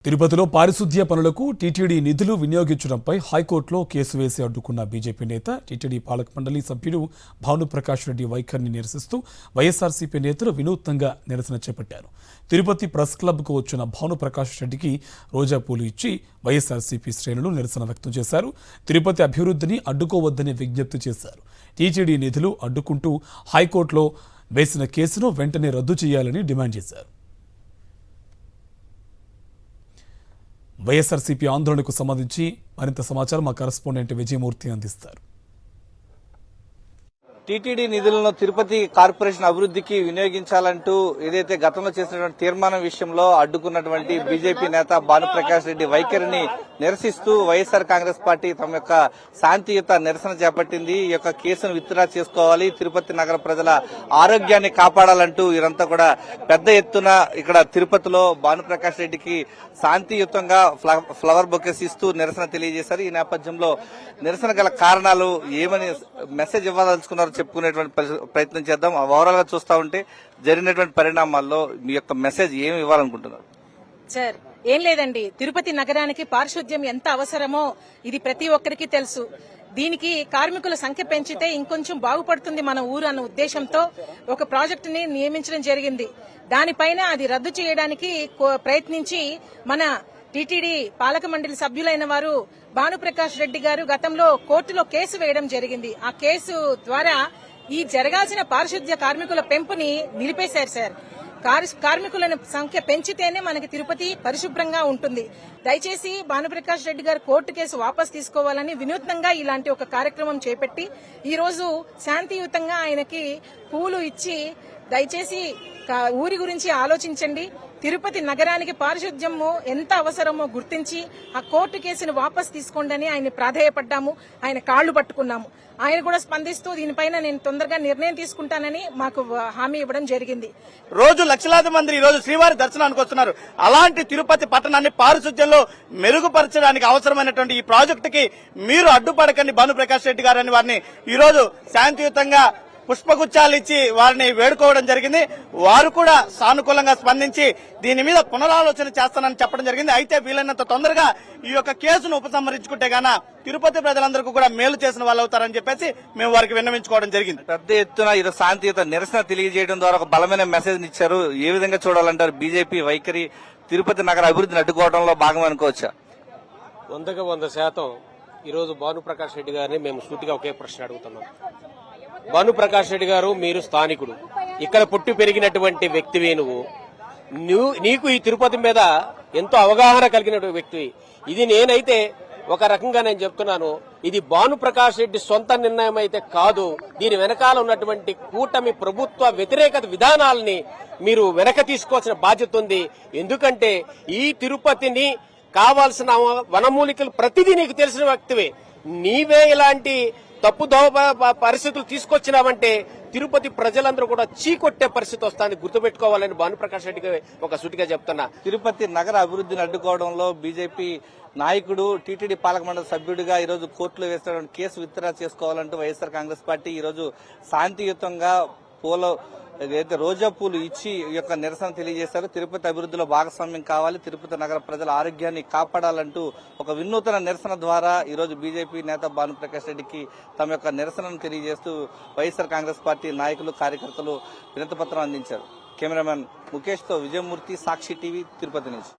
తిరుపతిలో పారిశుద్ధ్య పనులకు టీటీడీ నిధులు వినియోగించడంపై హైకోర్టులో కేసు వేసి అడ్డుకున్న బీజేపీ నేత టీటీడీ పాలక మండలి సభ్యుడు భానుప్రకాష్ రెడ్డి వైఖరిని నిరసిస్తూ వైఎస్ఆర్సీపీ నేతలు వినూత్నంగా నిరసన చేపట్టారు. తిరుపతి ప్రెస్ క్లబ్కు వచ్చిన భానుప్రకాష్ రెడ్డికి రోజా పూలు ఇచ్చి వైఎస్ఆర్సీపీ శ్రేణులు నిరసన వ్యక్తం చేశారు. తిరుపతి అభివృద్ధిని అడ్డుకోవద్దని విజ్ఞప్తి చేశారు. టీటీడీ నిధులు అడ్డుకుంటూ హైకోర్టులో వేసిన కేసును వెంటనే రద్దు చేయాలని డిమాండ్ చేశారు. వైఎస్ఆర్సీపీ ఆందోళనకు సంబంధించి మరింత సమాచారం మా కరెస్పాండెంట్ విజయమూర్తి అందిస్తారు. టీటీడీ నిధులను తిరుపతి కార్పొరేషన్ అభివృద్ధికి వినియోగించాలంటూ ఏదైతే గతంలో చేసినటువంటి తీర్మానం విషయంలో అడ్డుకున్నటువంటి బీజేపీ నేత భానుప్రకాష్ రెడ్డి వైఖరిని నిరసిస్తూ వైఎస్ఆర్ కాంగ్రెస్ పార్టీ తమ యొక్క శాంతియుత నిరసన చేపట్టింది. ఈ యొక్క కేసును విత్డ్రా చేసుకోవాలి, తిరుపతి నగర ప్రజల ఆరోగ్యాన్ని కాపాడాలంటూ వీరంతా కూడా పెద్ద ఎత్తున ఇక్కడ తిరుపతిలో భానుప్రకాష్ రెడ్డికి శాంతియుతంగా ఫ్లవర్ బొకేస్ ఇస్తూ నిరసన తెలియజేశారు. ఈ నేపథ్యంలో నిరసన గల కారణాలు ఏమని మెసేజ్ ఇవ్వదలుచుకున్నారో చెప్పుకునేటువంటి ప్రయత్నం చేద్దాం. ఓవరాల్ గా చూస్తా ఉంటే జరిగినటువంటి పరిణామాల్లో మీ యొక్క మెసేజ్ ఏమి ఇవ్వాలనుకుంటున్నారు? సార్, ఏం లేదండి, తిరుపతి నగరానికి పారిశుద్ధ్యం ఎంత అవసరమో ఇది ప్రతి ఒక్కరికి తెలుసు. దీనికి కార్మికుల సంఖ్య పెంచితే ఇంకొంచెం బాగుపడుతుంది మన ఊరు అన్న ఉద్దేశంతో ఒక ప్రాజెక్టుని నియమించడం జరిగింది. దానిపైన అది రద్దు చేయడానికి ప్రయత్నించి మన టీటీడీ పాలక మండలి సభ్యులైన వారు భానుప్రకాష్ రెడ్డి గారు గతంలో కోర్టులో కేసు వేయడం జరిగింది. ఆ కేసు ద్వారా ఈ జరగాల్సిన పారిశుద్ధ్య కార్మికుల పెంపుని నిలిపేశారు సార్. కార్మికుల సంఖ్య పెంచితేనే మనకి తిరుపతి పరిశుభ్రంగా ఉంటుంది. దయచేసి భానుప్రకాష్ రెడ్డి గారు కోర్టు కేసు వాపస్ తీసుకోవాలని వినూత్నంగా ఇలాంటి ఒక కార్యక్రమం చేపట్టి ఈ రోజు శాంతియుతంగా ఆయనకి పూలు ఇచ్చి దయచేసి ఊరి గురించి ఆలోచించండి, తిరుపతి నగరానికి పారిశుద్ధ్యము ఎంత అవసరమో గుర్తించి ఆ కోర్టు కేసును వాపస్ తీసుకోండి అని ఆయన ప్రాధేయపడ్డాము. ఆయన కాళ్లు పట్టుకున్నాము. ఆయన కూడా స్పందిస్తూ దీనిపైన నేను తొందరగా నిర్ణయం తీసుకుంటానని మాకు హామీ ఇవ్వడం జరిగింది. రోజు లక్షలాది మంది ఈ రోజు శ్రీవారి దర్శనానికి వస్తున్నారు. అలాంటి తిరుపతి పట్టణాన్ని పారిశుద్ధ్యంలో మెరుగుపరచడానికి అవసరమైనటువంటి ఈ ప్రాజెక్టుకి మీరు అడ్డుపడకండి భానుప్రకాష్ రెడ్డి గారని వారిని ఈ రోజు శాంతియుతంగా పుష్పగుచ్చాలు ఇచ్చి వారిని వేడుకోవడం జరిగింది. వారు కూడా సానుకూలంగా స్పందించి దీని మీద పునరాలోచన చేస్తానని చెప్పడం జరిగింది. అయితే వీలైనంత తొందరగా ఈ యొక్క కేసును ఉపసంహరించుకుంటే గాన తిరుపతి ప్రజలందరికీ కూడా మేలు చేసిన వాళ్ళు అవుతారని చెప్పేసి మేము వారికి విన్నవించుకోవడం జరిగింది. పెద్ద ఎత్తున ఈరోజు శాంతియుత నిరసన తెలియజేయడం ద్వారా ఒక బలమైన మెసేజ్ ఇచ్చారు. ఏ విధంగా చూడాలంటారు బీజేపీ వైఖరి తిరుపతి నగర అభివృద్ధిని అడ్డుకోవడంలో భాగం అనుకోవచ్చా? 100% ఈరోజు భానుప్రకాష్ రెడ్డి గారిని మేము సూటిగా ఒకే ప్రశ్న అడుగుతున్నాం. భానుప్రకాష్ రెడ్డి గారు, మీరు స్థానికుడు, ఇక్కడ పుట్టి పెరిగినటువంటి వ్యక్తివే. నీకు ఈ తిరుపతి మీద ఎంతో అవగాహన కలిగిన వ్యక్తివి. ఇది నేనైతే ఒక రకంగా నేను చెప్తున్నాను, ఇది భానుప్రకాష్ రెడ్డి సొంత నిర్ణయం అయితే కాదు. దీని వెనకాల ఉన్నటువంటి కూటమి ప్రభుత్వ వ్యతిరేక విధానాలని మీరు వెనక తీసుకోవాల్సిన బాధ్యత ఉంది. ఎందుకంటే ఈ తిరుపతిని కావాల్సిన వనమూలికలు ప్రతిదీ నీకు తెలిసిన వ్యక్తివే. నీవే ఇలాంటి తప్పుదోవ పరిస్థితులు తీసుకొచ్చినావంటే తిరుపతి ప్రజలందరూ కూడా చీకొట్టే పరిస్థితి వస్తానని గుర్తుపెట్టుకోవాలని భానుప్రకాష్ రెడ్డికి ఒక సూటిగా చెప్తున్నా. తిరుపతి నగర అభివృద్ధిని అడ్డుకోవడంలో బీజేపీ నాయకుడు టీటీడీ పాలక మండలి సభ్యుడిగా ఈరోజు కోర్టులో వేస్తున్న కేసు విత్డ్రా చేసుకోవాలంటూ వైఎస్ఆర్ కాంగ్రెస్ పార్టీ ఈరోజు శాంతియుతంగా ఏదైతే రోజా పూలు ఇచ్చి ఈ యొక్క నిరసన తెలియజేశారు. తిరుపతి అభివృద్ధిలో భాగస్వామ్యం కావాలి, తిరుపతి నగర ప్రజల ఆరోగ్యాన్ని కాపాడాలంటూ ఒక వినూతన నిరసన ద్వారా ఈరోజు బీజేపీ నేత భానుప్రకాష్ రెడ్డికి తమ యొక్క నిరసనను తెలియజేస్తూ వైఎస్ఆర్ కాంగ్రెస్ పార్టీ నాయకులు, కార్యకర్తలు వినతిపత్రం అందించారు. కెమెరామెన్ ముఖేష్ తో విజయమూర్తి, సాక్షి టీవీ, తిరుపతి నుంచి.